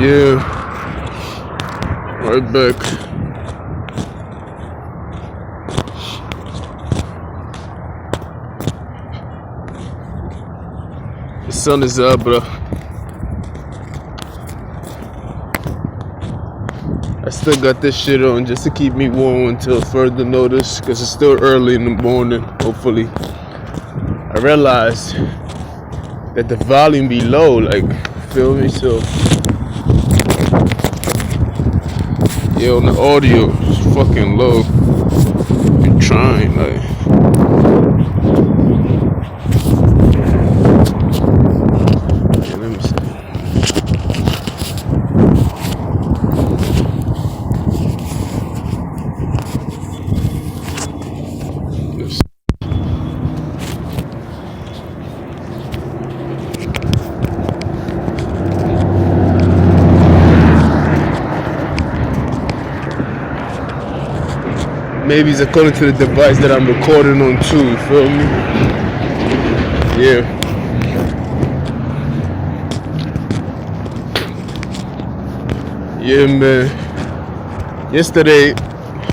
Yeah, right back. The sun is up, bro. I still got this shit on just to keep me warm until further notice, because it's still early in the morning, hopefully. I realized that the volume be low, like, feel me? So, yeah, on the audio, it's fucking low. I'm trying, like. Yeah, let me see. Maybe it's according to the device that I'm recording on too, you feel me? Yeah. Yeah, man. Yesterday,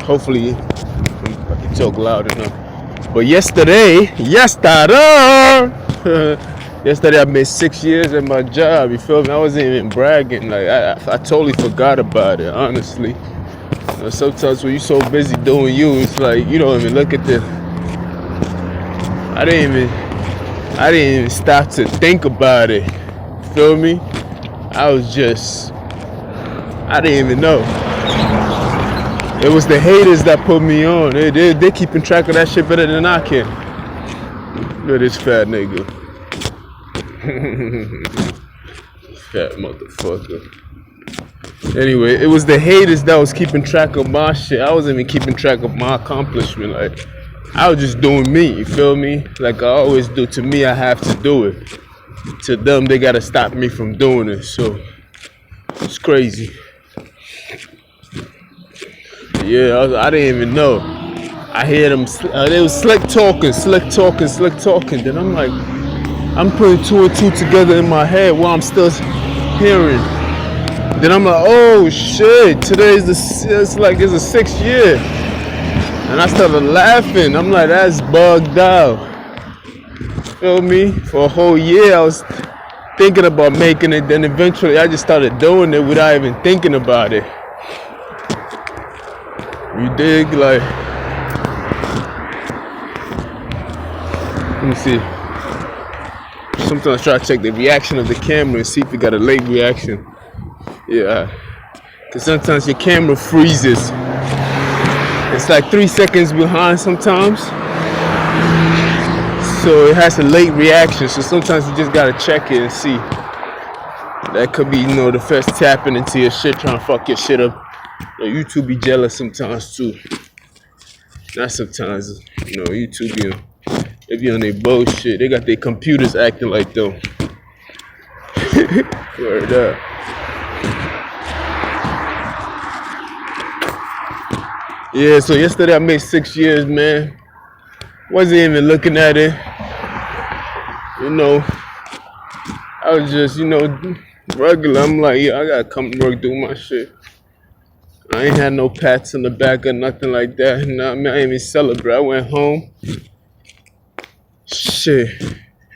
hopefully, I can talk loud enough. But yesterday, yesterday I made 6 years at my job, you feel me? I wasn't even bragging, like, I totally forgot about it, honestly. You know, sometimes when you're so busy doing you, it's like you don't even look at the. I didn't even stop to think about it. Feel me? I didn't even know. It was the haters that put me on. They keeping track of that shit better than I can. Look at this fat nigga. Fat motherfucker. Anyway, it was the haters that was keeping track of my shit. I wasn't even keeping track of my accomplishment. Like, I was just doing me, you feel me? Like I always do. To me, I have to do it. To them, they gotta stop me from doing it. So, it's crazy. Yeah, I didn't even know. I hear them, they was slick talking. Then I'm like, I'm putting two and two together in my head while I'm still hearing. Then I'm like, oh shit, today's it's like it's a 6th year. And I started laughing. I'm like, that's bugged out. Feel me? For a whole year I was thinking about making it, then eventually I just started doing it without even thinking about it. You dig? Like, let me see. Sometimes I try to check the reaction of the camera and see if it got a late reaction. Yeah, because sometimes your camera freezes. It's like 3 seconds behind sometimes. So it has a late reaction. So sometimes you just gotta check it and see. That could be, the first tapping into your shit, trying to fuck your shit up. YouTube be jealous sometimes too. Not sometimes, YouTube they be on their bullshit. They got their computers acting like them. Word up. Yeah, so yesterday I made 6 years, man. Wasn't even looking at it. I was just, regular. I'm like, yeah, I gotta come to work, do my shit. I ain't had no pats in the back or nothing like that. Nah, I didn't even celebrate. I went home. Shit.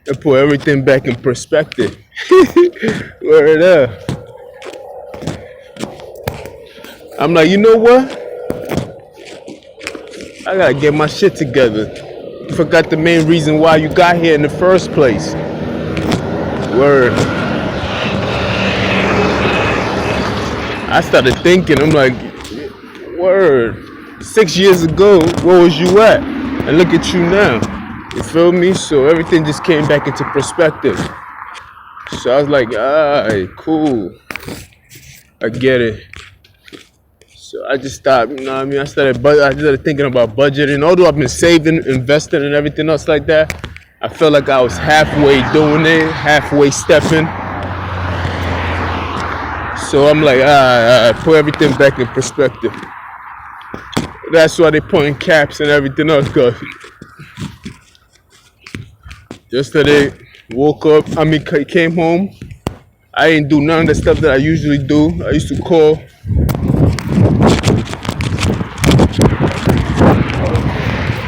I put everything back in perspective. Word up. I'm like, you know what? I gotta get my shit together. You forgot the main reason why you got here in the first place. Word. I started thinking, I'm like, word. 6 years ago, where was you at? And look at you now. You feel me? So everything just came back into perspective. So I was like, alright, cool. I get it. So I just stopped, I started thinking about budgeting. Although I've been saving, investing, and everything else like that, I felt like I was halfway doing it, halfway stepping. So I'm like, I put everything back in perspective. That's why they putting caps and everything else. Cause yesterday, came home. I ain't do none of the stuff that I usually do. I used to call.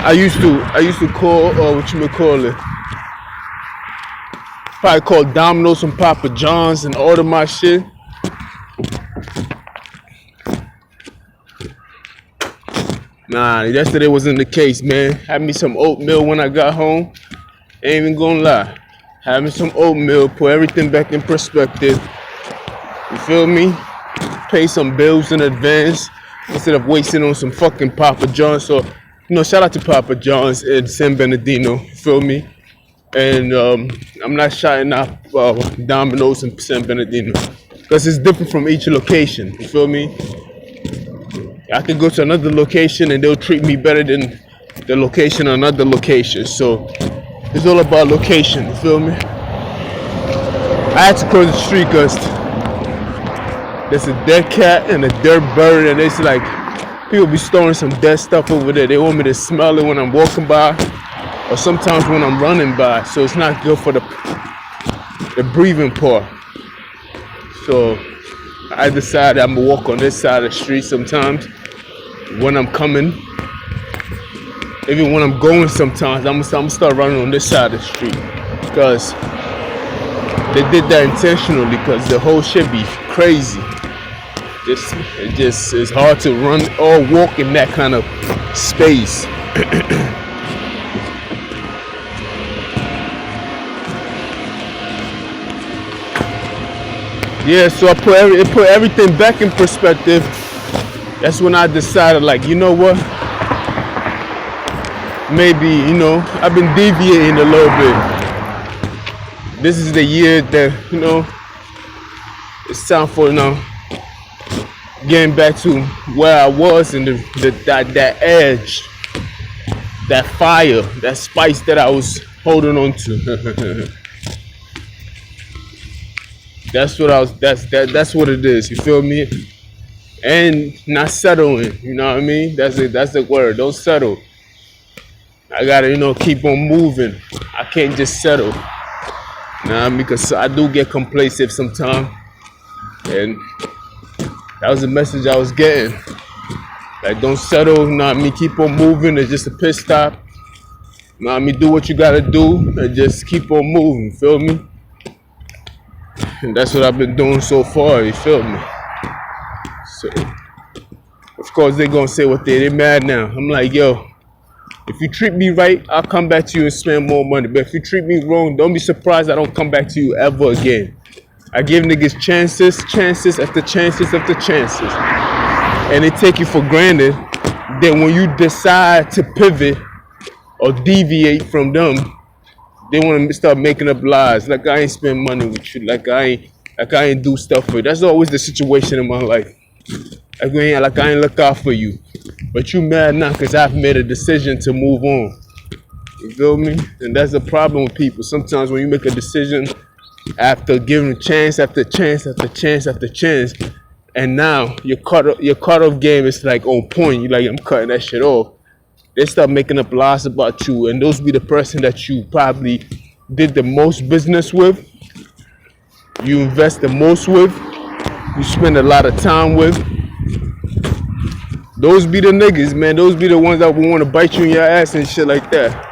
I used to call, what you may call it, probably call Domino's from Papa John's and order my shit. Nah, yesterday wasn't the case, man. Had me some oatmeal when I got home. Ain't even gonna lie. Had me some oatmeal, put everything back in perspective. You feel me? Pay some bills in advance instead of wasting on some fucking Papa John's. So, shout out to Papa John's in San Bernardino. You feel me? And I'm not shouting out Domino's in San Bernardino because it's different from each location. You feel me? I could go to another location and they'll treat me better than the location on another location. So it's all about location. You feel me? I had to cross the street because there's a dead cat and a dead bird, and it's like people be storing some dead stuff over there. They want me to smell it when I'm walking by, or sometimes when I'm running by. So it's not good for the breathing part. So I decided I'm gonna walk on this side of the street sometimes when I'm coming. Even when I'm going sometimes, I'm gonna start running on this side of the street because they did that intentionally because the whole shit be crazy. It's hard to run or walk in that kind of space. Yeah, so I put everything back in perspective. That's when I decided, like, you know what? Maybe, I've been deviating a little bit. This is the year that, it's time for, getting back to where I was and that edge, that fire, that spice that I was holding on to. That's what it is, you feel me? And not settling, you know what I mean? That's the word. Don't settle. I gotta, keep on moving. I can't just settle. Because I do get complacent sometimes. And that was the message I was getting. Like, don't settle, keep on moving. It's just a pit stop. Do what you gotta do and just keep on moving, feel me? And that's what I've been doing so far, you feel me? So, of course, they're gonna say what they're mad now. I'm like, yo, if you treat me right, I'll come back to you and spend more money. But if you treat me wrong, don't be surprised I don't come back to you ever again. I give niggas chances after chances after chances. And they take you for granted. Then when you decide to pivot or deviate from them, they want to start making up lies. Like I ain't spend money with you. Like I ain't do stuff for you. That's always the situation in my life. Like I ain't look out for you. But you mad now because I've made a decision to move on. You feel me? And that's the problem with people. Sometimes when you make a decision after giving chance after chance after chance after chance, and now your cut-off game is like on point. You're like, I'm cutting that shit off. They start making up lies about you, and those be the person that you probably did the most business with, you invest the most with, you spend a lot of time with. Those be the niggas, man. Those be the ones that will want to bite you in your ass and shit like that.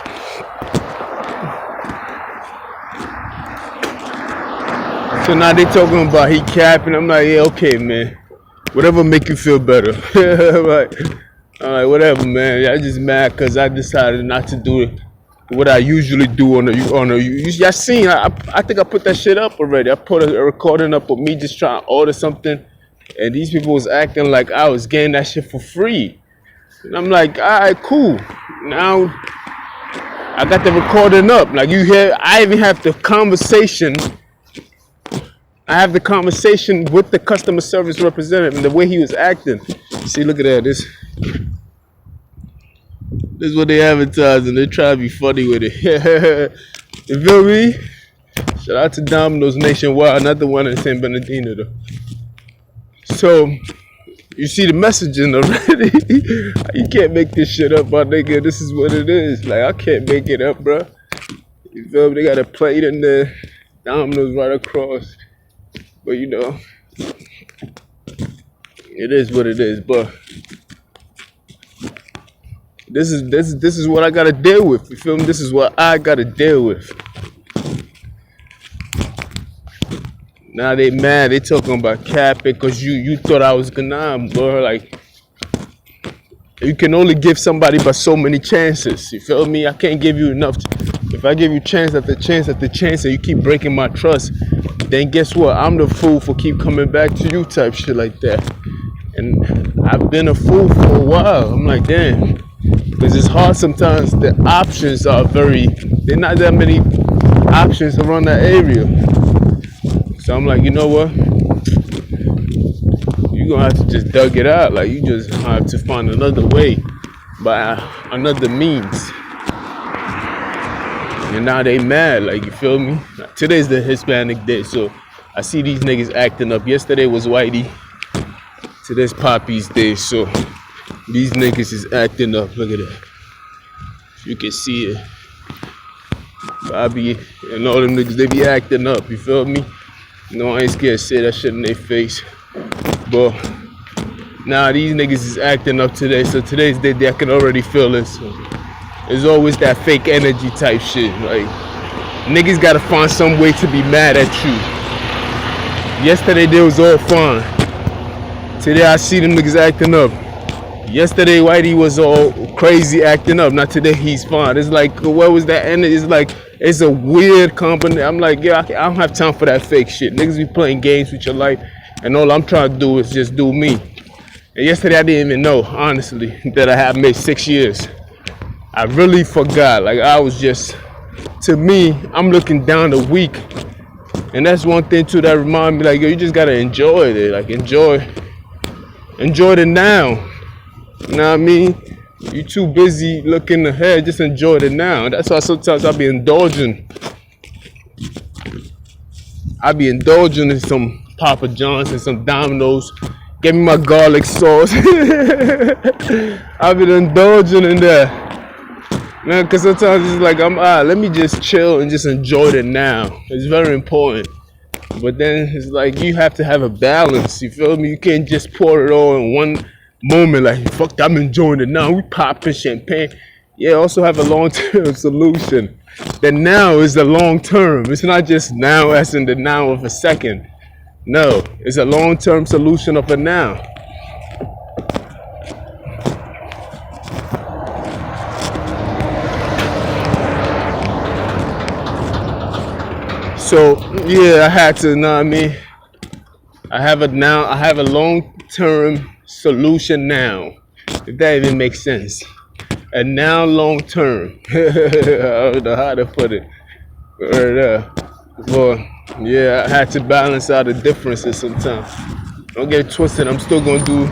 So now they talking about he capping. I'm like, yeah, okay, man. Whatever make you feel better. I'm like, whatever, man. I just mad because I decided not to do what I usually do on y'all seen, I think I put that shit up already. I put a recording up of me just trying to order something, and these people was acting like I was getting that shit for free. And I'm like, all right, cool. Now I got the recording up. Like you hear, I even have the conversation. I have the conversation with the customer service representative and the way he was acting. See, look at that. This is what they advertise, and they try to be funny with it. You feel me? Shout out to Domino's Nationwide, not the one in San Bernardino though. So you see the messaging already. You can't make this shit up, my nigga. This is what it is. Like I can't make it up, bro. You feel me? They got a plate in there. Domino's right across. But you know, it is what it is. But this is what I gotta deal with. You feel me? This is what I gotta deal with. Now they mad. They talking about capping because you thought I was gonna, bro. Like, you can only give somebody but so many chances. You feel me? I can't give you enough. If I give you chance after chance after chance and you keep breaking my trust, then guess what? I'm the fool for keep coming back to you type shit like that. And I've been a fool for a while. I'm like, damn. Because it's hard sometimes. The options are they're not that many options around that area. So I'm like, you know what? You're gonna have to just dug it out. Like, you just have to find another way by another means. And now they mad, like, you feel me? Today's the Hispanic day, so I see these niggas acting up. Yesterday was Whitey. Today's Poppy's day, so these niggas is acting up. Look at it. You can see it. Bobby and all them niggas, they be acting up, you feel me? No, I ain't scared to say that shit in their face. But now these niggas is acting up today, so today's the day I can already feel it. So there's always that fake energy type shit. Like, niggas gotta find some way to be mad at you. Yesterday they was all fine. Today I see them niggas acting up. Yesterday Whitey was all crazy acting up. Now today he's fine. It's like, what was that energy? It's like, it's a weird combination. I'm like, yeah, I don't have time for that fake shit. Niggas be playing games with your life, and all I'm trying to do is just do me. And yesterday I didn't even know, honestly, that I had made 6 years. I really forgot. Like, I was just, to me, I'm looking down the week. And that's one thing too that remind me, like, yo, you just gotta enjoy it. Like, enjoy the now. You know what I mean? You too busy looking ahead, just enjoy the now. That's why sometimes I be indulging in some Papa John's and some Domino's. Give me my garlic sauce. I've been indulging in that. Man, because sometimes it's like, let me just chill and just enjoy the now. It's very important. But then it's like, you have to have a balance, you feel me? You can't just pour it all in one moment, like, fuck, I'm enjoying it now. We popping champagne. Yeah, also have a long-term solution. The now is the long-term. It's not just now as in the now of a second. No, it's a long-term solution of a now. So yeah, I had to, you know what I mean? I have a long-term solution now. If that even makes sense. And now long-term. I don't know how to put it. But yeah, I had to balance out the differences sometimes. Don't get it twisted. I'm still gonna do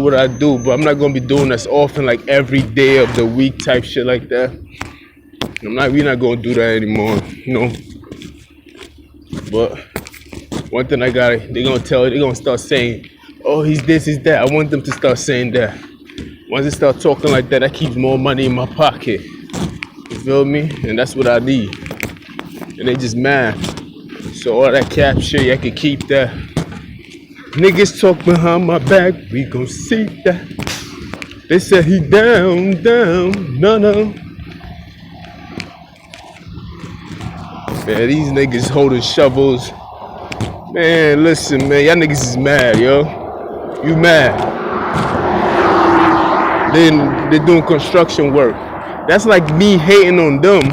what I do, but I'm not gonna be doing this often, like every day of the week type shit like that. We're not gonna do that anymore, you know. But one thing they're gonna start saying, oh, he's this, he's that. I want them to start saying that. Once they start talking like that, that keeps more money in my pocket. You feel me? And that's what I need. And they just mad. So all that cap shit, I can keep that. Niggas talk behind my back, we gon' see that. They said he down, no. Man, these niggas holding shovels. Man, listen, man, y'all niggas is mad, yo. You mad. They're doing construction work. That's like me hating on them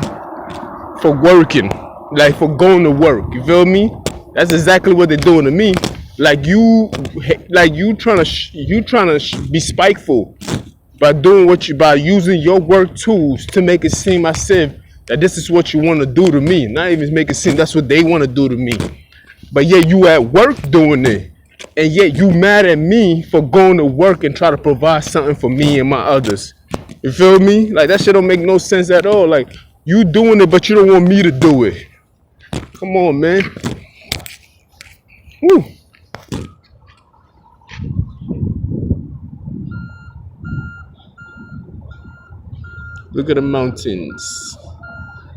for working, like for going to work. You feel me? That's exactly what they're doing to me. Like you trying to be spiteful by using your work tools to make it seem as if that this is what you want to do to me. Not even make it seem that's what they want to do to me. But yet you at work doing it. And yet you mad at me for going to work and try to provide something for me and my others. You feel me? Like, that shit don't make no sense at all. Like, you doing it, but you don't want me to do it. Come on, man. Woo. Look at the mountains.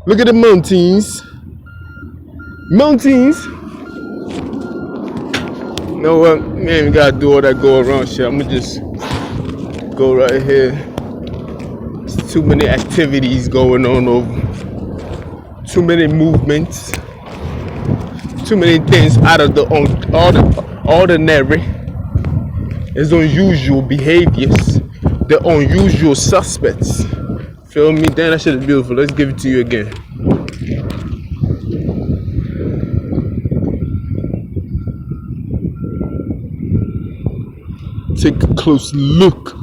Look at the mountains. Mountains. know what? We ain't even gotta do all that go around shit. I'ma just go right here. There's too many activities going on over. Too many movements. Too many things out of the ordinary. It's unusual behaviors. The unusual suspects. Feel me? Damn, that shit is beautiful. Let's give it to you again. Take a close look.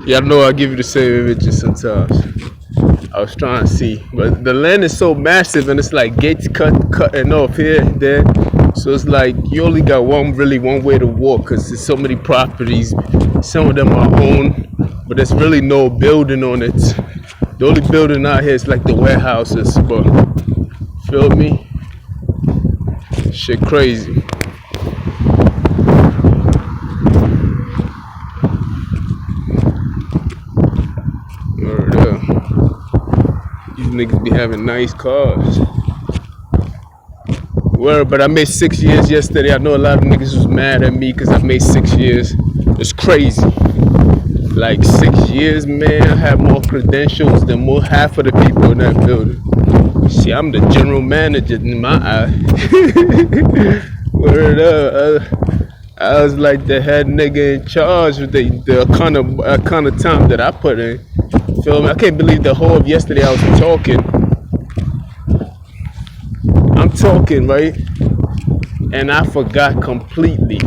Yeah, I know I give you the same images sometimes. I was trying to see, but the land is so massive and it's like gates cutting off here and there. So it's like you only got one way to walk because there's so many properties. Some of them are owned, but there's really no building on it. The only building out here is like the warehouses, but feel me? Shit crazy. These niggas be having nice cars. Word, but I made 6 years yesterday. I know a lot of niggas was mad at me because I made 6 years. It's crazy. Like 6 years, man. I have more credentials than half of the people in that building. See, I'm the general manager in my eye. Word up. I was like the head nigga in charge with the kind of time that I put in. Feel me? I can't believe the whole of yesterday I was talking. I'm talking, right? And I forgot completely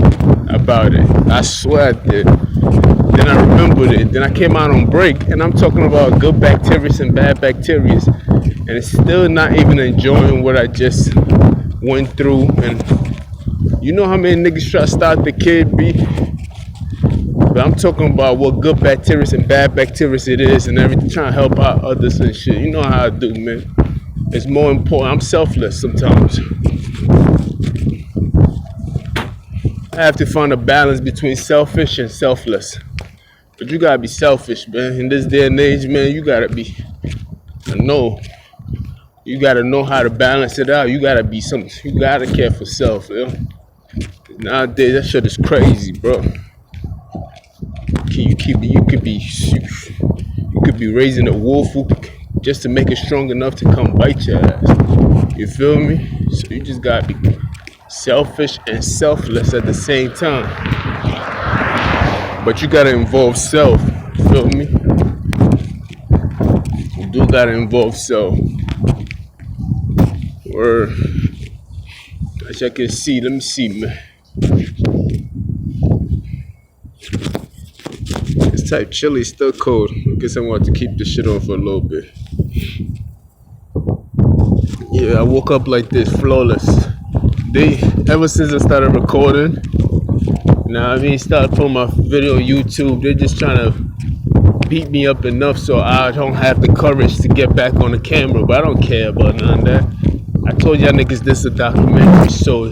about it. I swear I did. Then I remembered it. Then I came out on break and I'm talking about good bacteria and bad bacteria. And it's still not even enjoying what I just went through. And you know how many niggas try to start the kid B? But I'm talking about what good bacteria and bad bacteria it is and everything, trying to help out others and shit. You know how I do, man. It's more important. I'm selfless sometimes. I have to find a balance between selfish and selfless. But you gotta be selfish, man. In this day and age, man, you gotta be. You gotta know how to balance it out. You gotta care for self, yo. Nowadays, that shit is crazy, bro. You could be raising a wolf just to make it strong enough to come bite your ass. You feel me? So you just gotta be selfish and selfless at the same time. But you gotta involve self. You feel me? You do gotta involve self. Word. As I can see, let me see, man. This type chili is still cold. I guess I want to keep this shit on for a little bit. Yeah, I woke up like this, flawless. Ever since I started recording, started putting my video on YouTube, they're just trying to beat me up enough so I don't have the courage to get back on the camera. But I don't care about none of that. I told y'all niggas this is a documentary, so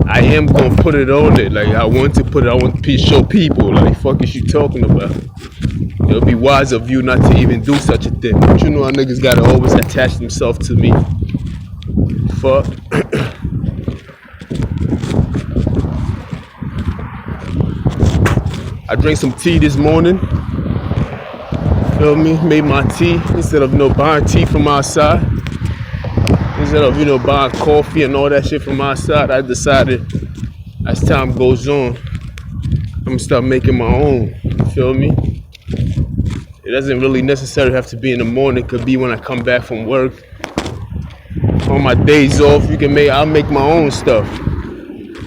I am gonna put it on it. Like I want to show people. Like fuck is you talking about? It'll be wise of you not to even do such a thing. But you know how niggas gotta always attach themselves to me. Fuck. I drank some tea this morning. Feel me? Made my tea instead of buying tea from outside. Instead of buying coffee and all that shit from outside, I decided as time goes on, I'm gonna start making my own. You feel me? It doesn't really necessarily have to be in the morning. It could be when I come back from work. On my days off, I'll make my own stuff.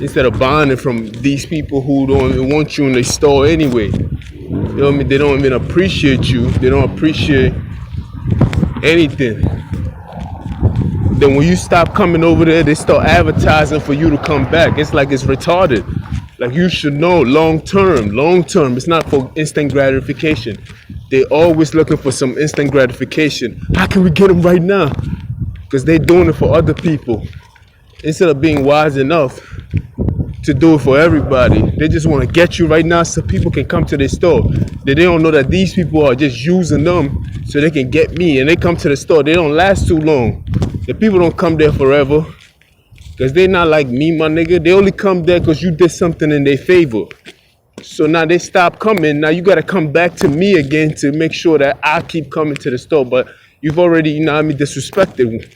Instead of buying it from these people who don't even want you in the store anyway. You know what I mean? They don't even appreciate you. They don't appreciate anything. Then when you stop coming over there, they start advertising for you to come back. It's like it's retarded. Like you should know long term. It's not for instant gratification. They're always looking for some instant gratification. How can we get them right now? Because they're doing it for other people. Instead of being wise enough to do it for everybody. They just want to get you right now so people can come to their store. They don't know that these people are just using them so they can get me. And they come to the store. They don't last too long. The people don't come there forever. Because they not like me, my nigga. They only come there because you did something in their favor. So now they stop coming. Now you got to come back to me again to make sure that I keep coming to the store. But you've already, you know what I mean, disrespected.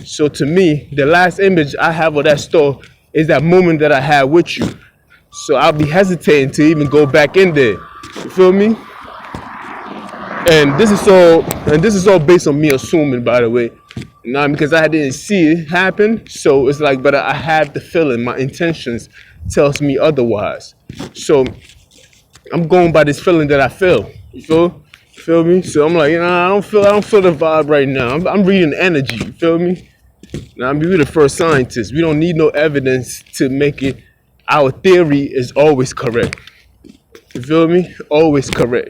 So to me, the last image I have of that store is that moment that I had with you. So I'll be hesitating to even go back in there. You feel me? And this is all based on me assuming, by the way. You know, because I didn't see it happen. So it's like, but I have the feeling, my intentions tells me otherwise. So I'm going by this feeling that I feel. You feel me? So I'm like, you know, I don't feel the vibe right now. I'm reading energy. You feel me? Now, I mean, we're the first scientists. We don't need no evidence to make it. Our theory is always correct. You feel me? Always correct.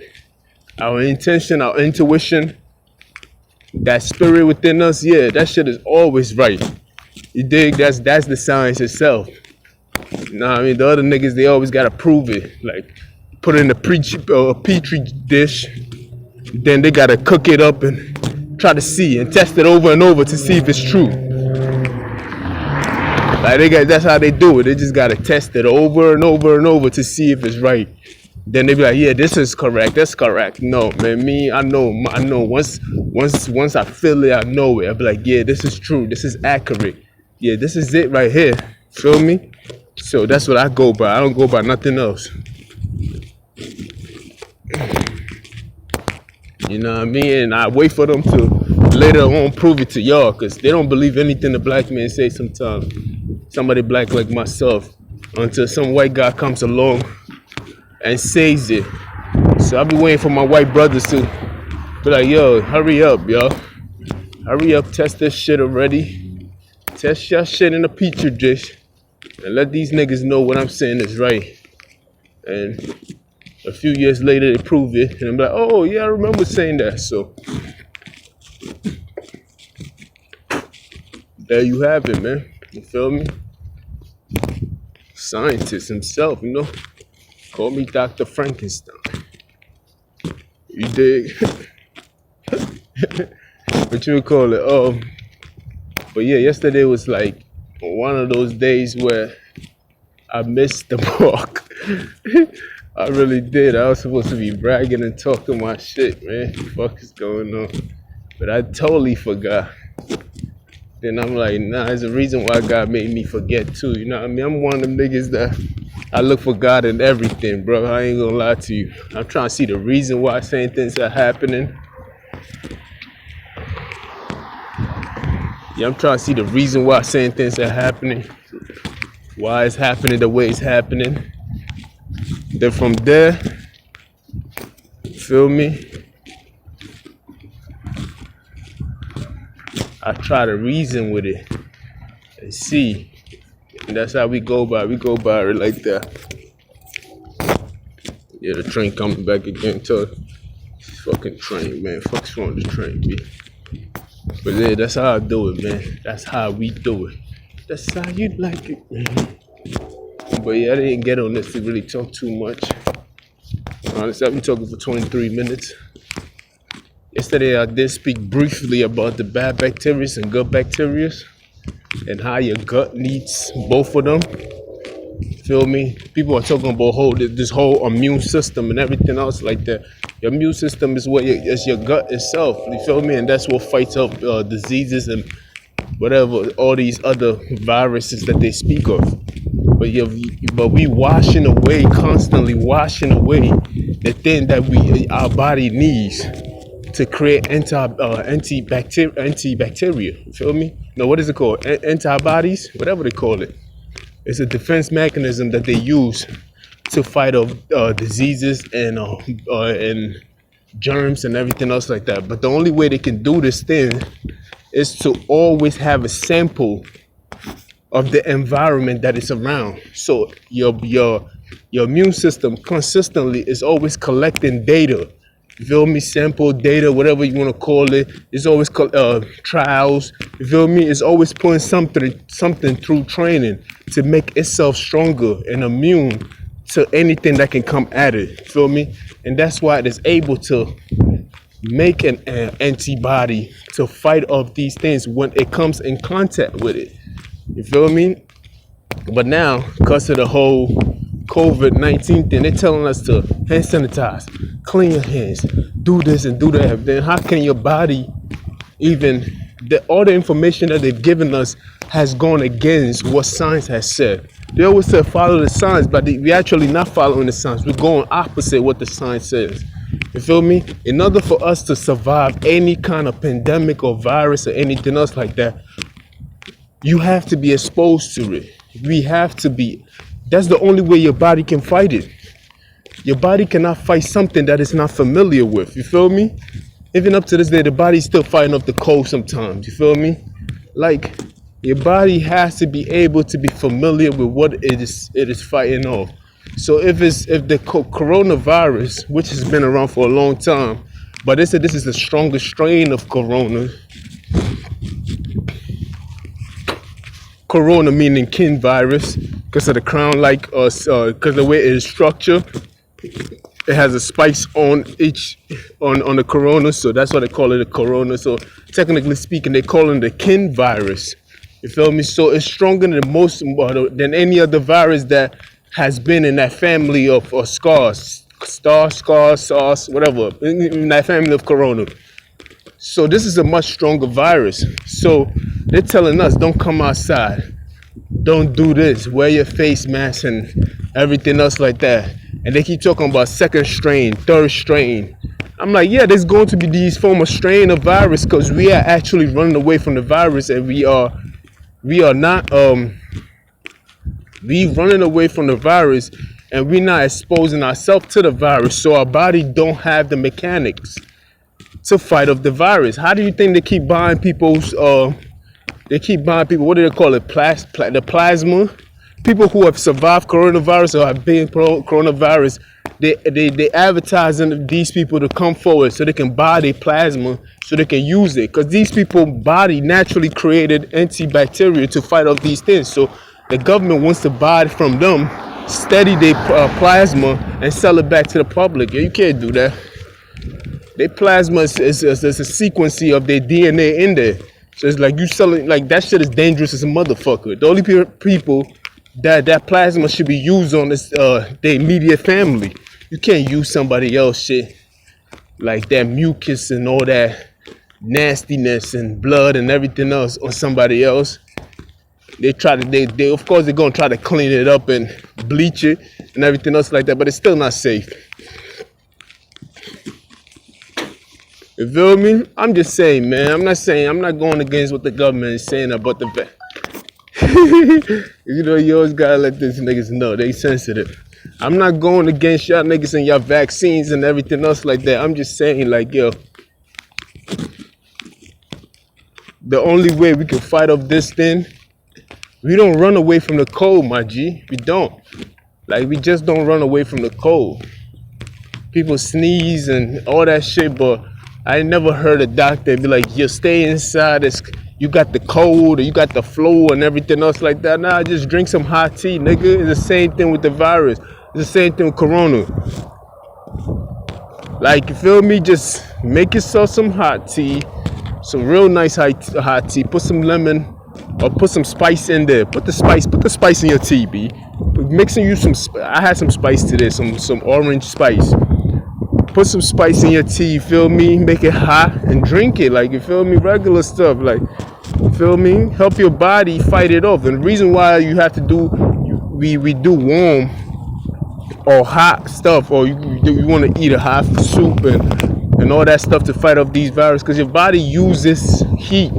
Our intention, our intuition, that spirit within us, yeah, that shit is always right. You dig? That's the science itself. Nah, I mean, the other niggas, they always gotta prove it. Like, put it in a petri dish, then they gotta cook it up and try to see and test it over and over to see if it's true. Like, that's how they do it. They just gotta test it over and over and over to see if it's right. Then they be like, yeah, this is correct. That's correct. No, man, me, I know. Once I feel it, I know it. I be like, yeah, this is true. This is accurate. Yeah, this is it right here. Feel me? So that's what I go by. I don't go by nothing else. You know what I mean? And I wait for them to later on prove it to y'all, because they don't believe anything the black man say sometimes. Somebody black like myself, until some white guy comes along and says it. So I'll be waiting for my white brothers to be like, yo, hurry up, yo. Hurry up, test this shit already. Test your shit in a petri dish. And let these niggas know what I'm saying is right. And a few years later, they prove it. And I'm like, oh, yeah, I remember saying that. So there you have it, man. You feel me? Scientist himself, you know. Call me Dr. Frankenstein. You dig? What you would call it? But yeah, yesterday was like one of those days where I missed the mark. I really did. I was supposed to be bragging and talking my shit, man. What the fuck is going on? But I totally forgot. Then I'm like, nah, there's a reason why God made me forget too. You know what I mean? I'm one of them niggas that I look for God in everything, bro. I ain't gonna lie to you. I'm trying to see the reason why certain things are happening. Yeah, I'm trying to see the reason why certain things are happening. Why it's happening the way it's happening. Then from there, feel me? I try to reason with it and see. And that's how we go by. We go by it like that. Yeah, the train coming back again. Fucking train, man. Fuck's wrong with the train, B. But yeah, that's how I do it, man. That's how we do it. That's how you like it, man. But yeah, I didn't get on this to really talk too much. Honestly, I've been talking for 23 minutes. Yesterday, I did speak briefly about the bad bacteria and good bacteria and how your gut needs both of them. Feel me? People are talking about this whole immune system and everything else like that. Your immune system is is your gut itself. You feel me? And that's what fights off diseases and whatever, all these other viruses that they speak of. But we constantly washing away the thing that our body needs to create antibacteria. You feel me? No, what is it called? Antibodies, whatever they call it. It's a defense mechanism that they use to fight off diseases and germs and everything else like that. But the only way they can do this thing is to always have a sample of the environment that is around. So your immune system consistently is always collecting data. You feel me? Sample data, whatever you want to call it. It's always trials. You feel me? It's always putting something through training to make itself stronger and immune to anything that can come at it. You feel me? And that's why it is able to make an antibody to fight off these things when it comes in contact with it. You feel me? But now, because of the whole COVID-19 thing, they're telling us to hand sanitize, clean your hands, do this and do that. Then how can your body even, all the information that they've given us has gone against what science has said. They always say follow the science, but we actually not following the science. We're going opposite what the science says. You feel me? In order for us to survive any kind of pandemic or virus or anything else like that, you have to be exposed to it. We have to be. That's the only way your body can fight it. Your body cannot fight something that it's not familiar with. You feel me? Even up to this day, the body's still fighting off the cold sometimes. You feel me? Like, your body has to be able to be familiar with what it is fighting off. So if the coronavirus, which has been around for a long time, but they said this is the strongest strain of corona meaning kin virus, because of the crown, like because the way it is structured, it has a spice on the corona, so that's why they call it a corona. So technically speaking, they call it the kin virus. You feel me? So it's stronger than any other virus that has been in that family of SARS, whatever, in that family of corona. So this is a much stronger virus. So they're telling us, don't come outside, don't do this, wear your face mask and everything else like that. And they keep talking about second strain, third strain. I'm like, yeah, there's going to be these form of strain of virus, because we are actually running away from the virus, and we are not we running away from the virus, and we're not exposing ourselves to the virus, so our body don't have the mechanics to fight off the virus. How do you think they keep buying people's what do they call it, the plasma? People who have survived coronavirus or have been coronavirus, they advertising these people to come forward so they can buy their plasma so they can use it, because these people body naturally created antibacterial to fight off these things. So the government wants to buy it from them, study their plasma, and sell it back to the public. You can't do that. Their plasma is a sequence of their DNA in there. So it's like you selling, like, that shit is dangerous as a motherfucker. The only people that plasma should be used on is their immediate family. You can't use somebody else shit, like that mucus and all that nastiness and blood and everything else on somebody else. They of course they're gonna try to clean it up and bleach it and everything else like that, but it's still not safe. You feel me? I'm just saying, man. I'm not going against what the government is saying about the you know, you always gotta let these niggas know they sensitive. I'm not going against y'all niggas and y'all vaccines and everything else like that. I'm just saying, like, yo, the only way we can fight off this thing, we don't run away from the cold, my G. We don't. Like, we just don't run away from the cold. People sneeze and all that shit, but I never heard a doctor be like, you stay inside, you got the cold or you got the flu and everything else like that. Nah, just drink some hot tea, nigga. It's the same thing with the virus. It's the same thing with corona. Like, you feel me? Just make yourself some hot tea, some real nice hot tea. Put some lemon or put some spice in there. Put the spice in your tea, B. Mixing you some, I had some spice today, some orange spice. Put some spice in your tea, you feel me? Make it hot and drink it, like, you feel me? Regular stuff, like, you feel me? Help your body fight it off. And the reason why you have to do, we do warm or hot stuff, or you want to eat a hot soup and all that stuff to fight off these viruses, because your body uses heat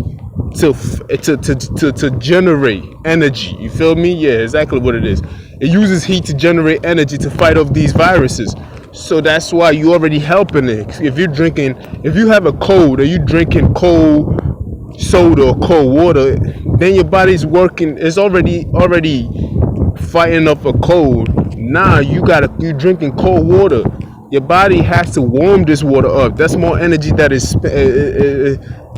to generate energy. You feel me? Yeah, exactly what it is. It uses heat to generate energy to fight off these viruses. So that's why you already helping it. If you have a cold or you drinking cold soda or cold water, then your body's working. It's already fighting off a cold. Now you drinking cold water. Your body has to warm this water up. That's more energy that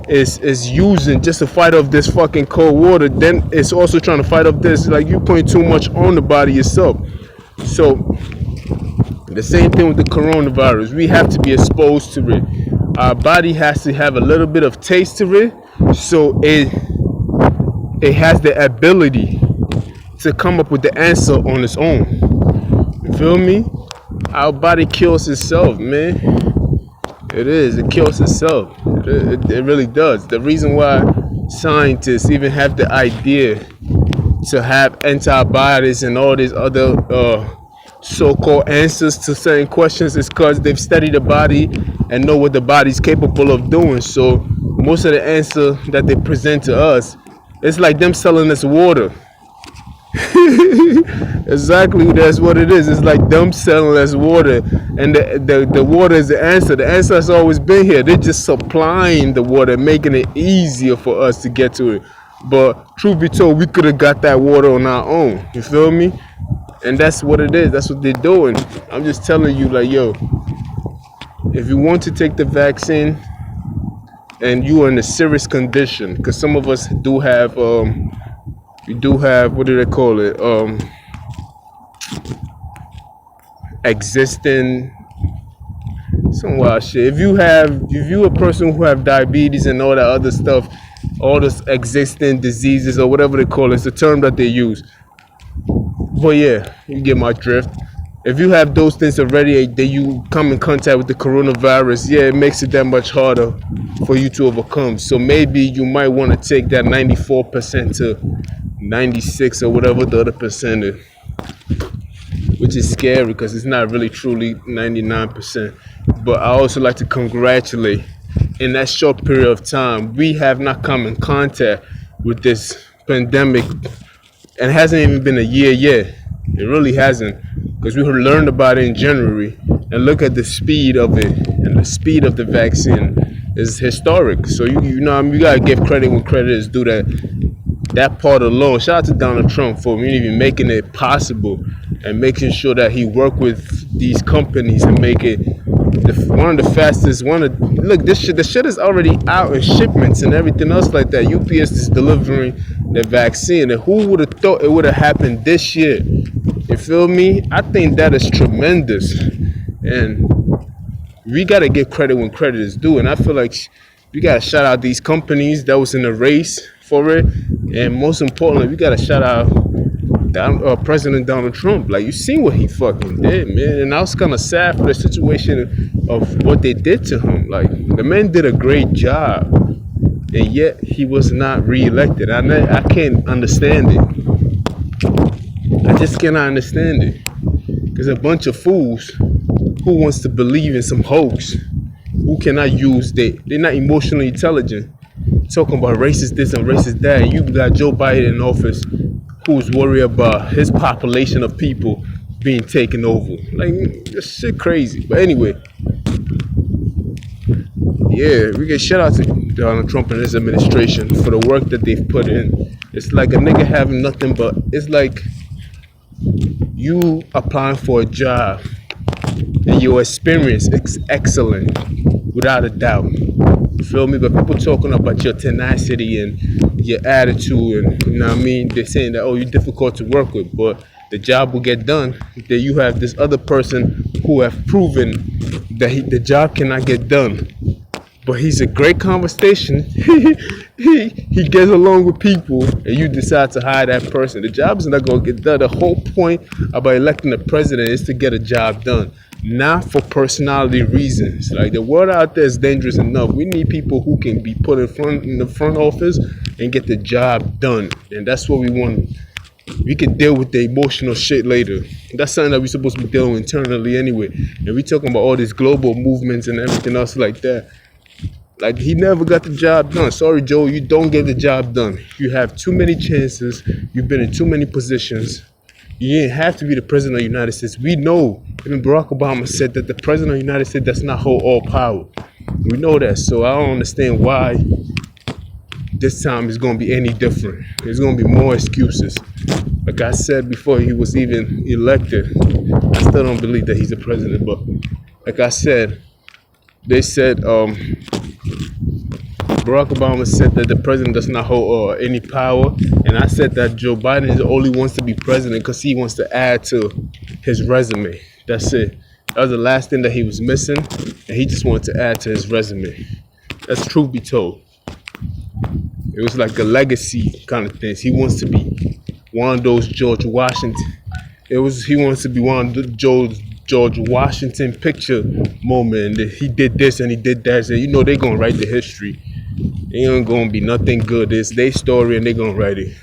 is using just to fight off this fucking cold water. Then it's also trying to fight off this. Like, you putting too much on the body yourself. So the same thing with the coronavirus. We have to be exposed to it. Our body has to have a little bit of taste to it, so it has the ability to come up with the answer on its own. You feel me? Our body kills itself, man. It is. It kills itself. It really does. The reason why scientists even have the idea to have antibodies and all these other so-called answers to certain questions is because they've studied the body and know what the body's capable of doing. So most of the answer that they present to us, it's like them selling us water. Exactly, that's what it is. It's like them selling us water, and the water is the answer. The answer has always been here. They're just supplying the water, making it easier for us to get to it. But truth be told, we could have got that water on our own. You feel me? And that's what it is. That's what they're doing. I'm just telling you, like, yo, if you want to take the vaccine and you are in a serious condition, because some of us do have you do have, what do they call it, existing some wild shit. If you a person who have diabetes and all that other stuff, all those existing diseases or whatever they call it, it's the term that they use. But yeah, you get my drift. If you have those things already, that you come in contact with the coronavirus, yeah, it makes it that much harder for you to overcome. So maybe you might want to take that 94% to 96 or whatever the other percent is, which is scary because it's not really truly 99%. But I also like to congratulate, in that short period of time, we have not come in contact with this pandemic, and it hasn't even been a year yet. It really hasn't, because we learned about it in January, and look at the speed of it, and the speed of the vaccine is historic. So you know, I mean, you gotta give credit when credit is due. That part alone. Shout out to Donald Trump for even making it possible and making sure that he worked with these companies and make it one of the fastest. Look, the shit is already out in shipments and everything else like that. UPS is delivering the vaccine, and who would have thought it would have happened this year? You feel me? I think that is tremendous, and we gotta give credit when credit is due. And I feel like we gotta shout out these companies that was in the race for it, and most importantly, we gotta shout out President Donald Trump. Like, you seen what he fucking did, man, and I was kind of sad for the situation of what they did to him. Like, the man did a great job, and yet he was not reelected. I can't understand it. I just cannot understand it. There's a bunch of fools who wants to believe in some hoax, who cannot use they're not emotionally intelligent. Talking about racist this and racist that, and you got Joe Biden in office who's worried about his population of people being taken over. Like, this shit crazy. But anyway, yeah, we get shout out to Donald Trump and his administration for the work that they've put in. It's like a nigga having nothing but, it's like you applying for a job and your experience is excellent, without a doubt. You feel me? But people talking about your tenacity and your attitude, and you know what I mean? They're saying that, oh, you're difficult to work with, but the job will get done. That you have this other person who have proven that the job cannot get done. But he's a great conversation. he gets along with people, and you decide to hire that person. The job is not going to get done. The whole point about electing a president is to get a job done, not for personality reasons. Like, the world out there is dangerous enough. We need people who can be put in the front office and get the job done. And that's what we want. We can deal with the emotional shit later. That's something that we're supposed to be dealing with internally anyway. And we talking about all these global movements and everything else like that. Like, he never got the job done. Sorry, Joe, you don't get the job done. You have too many chances. You've been in too many positions. You didn't have to be the president of the United States. We know, even Barack Obama said that the president of the United States does not hold all power. We know that. So I don't understand why this time is going to be any different. There's going to be more excuses. Like I said before he was even elected, I still don't believe that he's the president. But like I said, they said Barack Obama said that the president does not hold any power, and I said that Joe Biden only wants to be president because he wants to add to his resume. That's it. That was the last thing that he was missing, and he just wanted to add to his resume. That's truth be told. It was like a legacy kind of thing. He wants to be one of those George Washington. He wants to be one of the George Washington picture moment. That he did this and he did that. So you know they're gonna write the history. It ain't gonna be nothing good. It's their story and they're gonna write it.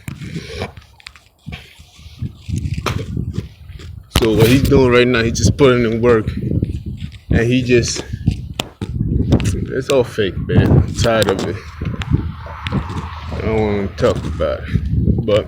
So what he's doing right now, he's just putting in work, and it's all fake, man. I'm tired of it. I don't want to talk about it, but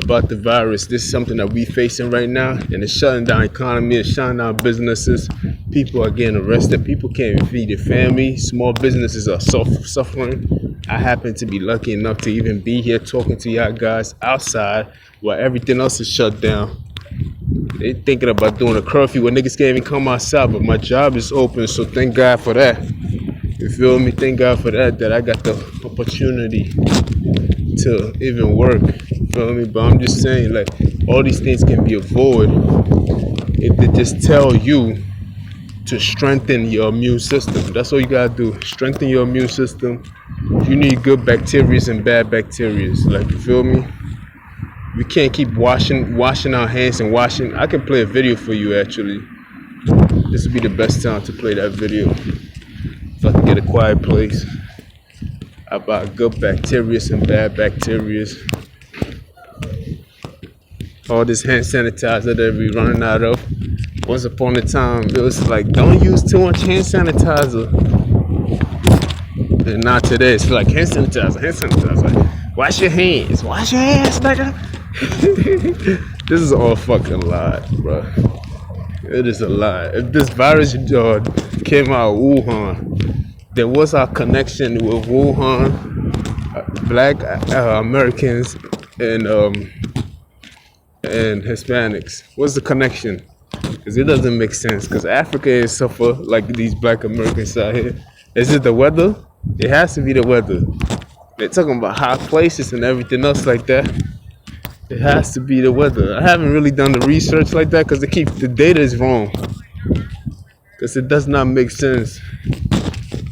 about the virus, this is something that we facing right now, and it's shutting down economy, it's shutting down businesses. People are getting arrested. People can't even feed their family. Small businesses are suffering. I happen to be lucky enough to even be here talking to y'all guys outside while everything else is shut down. They thinking about doing a curfew where niggas can't even come outside, but my job is open, so thank God for that. You feel me? Thank God for that I got the opportunity to even work. You feel me? But I'm just saying, like, all these things can be avoided if they just tell you to strengthen your immune system. That's all you gotta do. Strengthen your immune system. You need good bacteria and bad bacteria. Like, you feel me? We can't keep washing our hands and washing. I can play a video for you actually. This would be the best time to play that video. If I can get a quiet place about good bacteria and bad bacteria. All this hand sanitizer that we running out of. Once upon a time, it was like, don't use too much hand sanitizer. And not today, it's like hand sanitizer. Wash your hands, nigga. This is all fucking lie, bro. It is a lie. If this virus came out of Wuhan, there was a connection with Wuhan, Black Americans, and Hispanics. What's the connection? Because it doesn't make sense. Because Africa is suffer like these Black Americans out here. Is it the weather? It has to be the weather. They're talking about hot places and everything else like that. It has to be the weather. I haven't really done the research like that because the data is wrong. Because it does not make sense.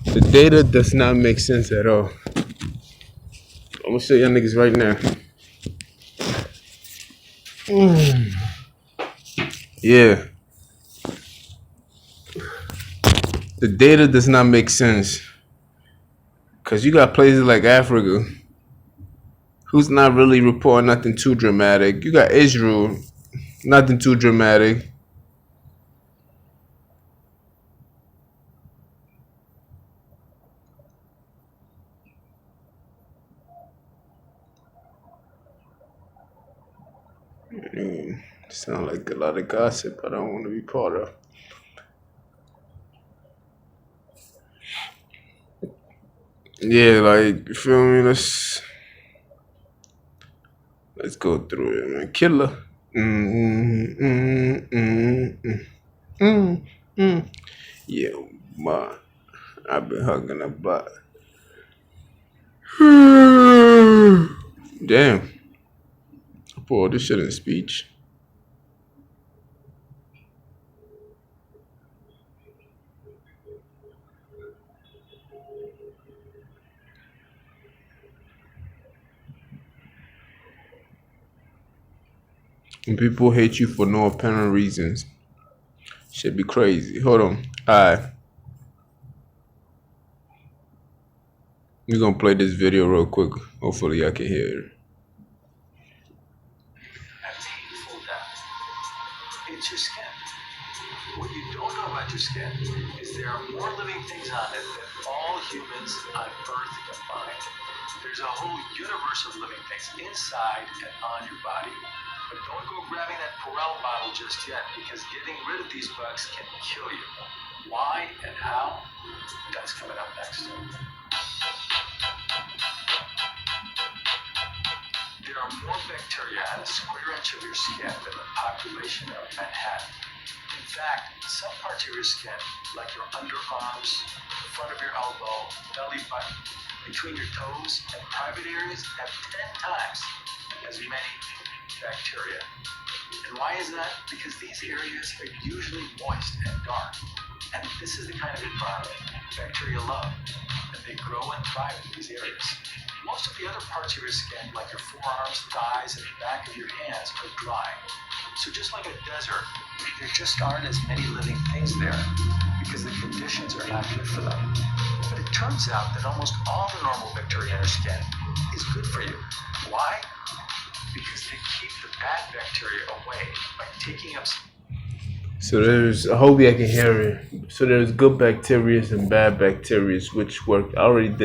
The data does not make sense at all. I'm gonna show y'all niggas right now. Yeah. The data does not make sense. Because you got places like Africa who's not really reporting nothing too dramatic. You got Israel, nothing too dramatic. Sound like a lot of gossip I don't want to be part of. Yeah, like, you feel me? Let's go through it, man. Killer. Mm, mm, mm, mm, mm, mm. Yeah, man. I've been hugging a butt. Damn. I put all this shit in speech. When people hate you for no apparent reasons, should be crazy. Hold on. Alright. We're gonna play this video real quick. Hopefully y'all can hear it. That's hateful death. It's your skin. What you don't know about your skin is there are more living things on it than all humans on Earth combined. There's a whole universe of living things inside and on your body. But don't go grabbing that Purell bottle just yet, because getting rid of these bugs can kill you. Why and how? That's coming up next. There are more bacteria on a square inch of your skin than the population of Manhattan. In fact, some parts of your skin, like your underarms, the front of your elbow, belly button, between your toes, and private areas, have 10 times as many bacteria. And why is that? Because these areas are usually moist and dark. And this is the kind of environment bacteria love, and they grow and thrive in these areas. Most of the other parts of your skin, like your forearms, thighs, and the back of your hands, are dry. So just like a desert, there just aren't as many living things there because the conditions are not good for them. But it turns out that almost all the normal bacteria in our skin is good for you. Why? Because they keep the bad bacteria away by taking up. So there's, I hope you can hear it. So there's good bacteria and bad bacteria, which work. I already did